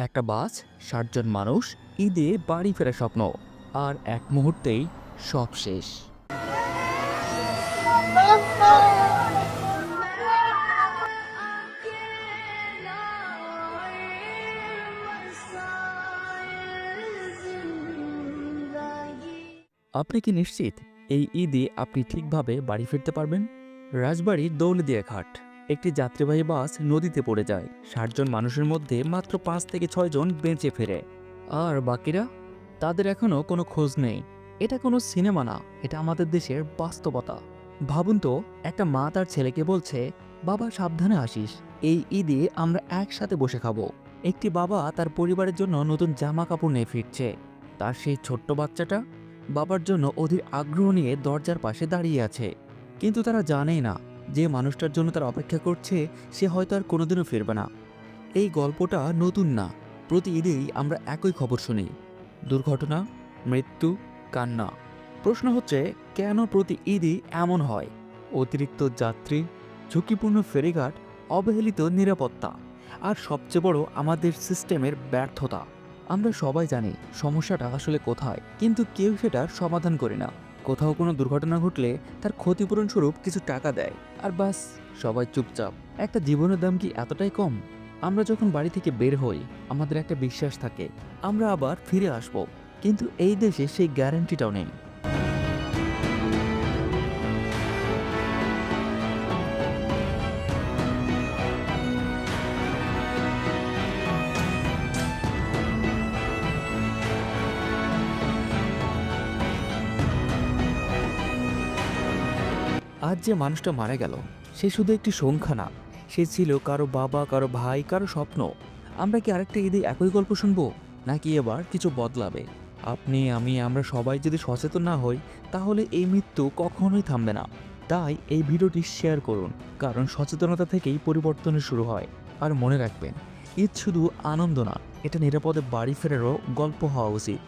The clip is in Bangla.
একটা বাস, ৬০ জন মানুষ, ঈদে বাড়ি ফেরার স্বপ্ন, আর এক মুহূর্তেই সব শেষ। আপনি কি নিশ্চিত এই ঈদে আপনি ঠিকভাবে বাড়ি ফিরতে পারবেন? রাজবাড়ির দৌলতদিয়া ঘাট, একটি যাত্রীবাহী বাস নদীতে পড়ে যায়। ৬০ জন মানুষের মধ্যে মাত্র ৫ থেকে ৬ জন বেঁচে ফেরে। আর বাকিরা, তাদের এখনো কোনো খোঁজ নেই। এটা কোনো সিনেমা না, এটা আমাদের দেশের বাস্তবতা। ভাবুন তো, একটা মা তার ছেলেকে বলছে, বাবা সাবধানে আসিস, এই ঈদে আমরা একসাথে বসে খাবো। একটি বাবা তার পরিবারের জন্য নতুন জামা কাপড় নিয়ে ফিরছে। তার সেই ছোট্ট বাচ্চাটা বাবার জন্য অধীর আগ্রহ নিয়ে দরজার পাশে দাঁড়িয়ে আছে। কিন্তু তারা জানেই না, যে মানুষটার জন্য তারা অপেক্ষা করছে সে হয়তো আর কোনোদিনও ফিরবে না। এই গল্পটা নতুন না, প্রতি ঈদেই আমরা একই খবর শুনি: দুর্ঘটনা, মৃত্যু, কান্না। প্রশ্ন হচ্ছে, কেন প্রতি ঈদই এমন হয়? অতিরিক্ত যাত্রী, ঝুঁকিপূর্ণ ফেরিঘাট, অবহেলিত নিরাপত্তা, আর সবচেয়ে বড় আমাদের সিস্টেমের ব্যর্থতা। আমরা সবাই জানি সমস্যাটা আসলে কোথায়, কিন্তু কেউ সেটার সমাধান করে না। কোথাও কোনো দুর্ঘটনা ঘটলে তার ক্ষতিপূরণ স্বরূপ কিছু টাকা দেয়, আর বাস, সবাই চুপচাপ। একটা জীবনের দাম কি এতটাই কম? আমরা যখন বাড়ি থেকে বের হই, আমাদের একটা বিশ্বাস থাকে আমরা আবার ফিরে আসব, কিন্তু এই দেশে সেই গ্যারান্টিটাও নেই। আজ যে মানুষটা মারা গেল, সে শুধু একটি সংখ্যা না, সে ছিল কারো বাবা, কারো ভাই, কারো স্বপ্ন। আমরা কি আরেকটা ঈদে একই গল্প শুনবো, নাকি এবার কিছু বদলাবে? আপনি, আমি, আমরা সবাই যদি সচেতন না হই, তাহলে এই মৃত্যু কখনোই থামবে না। তাই এই ভিডিওটি শেয়ার করুন, কারণ সচেতনতা থেকেই পরিবর্তনের শুরু হয়। আর মনে রাখবেন, ঈদ শুধু আনন্দ না, এটা নিরাপদে বাড়ি ফেরারও গল্প হওয়া উচিত।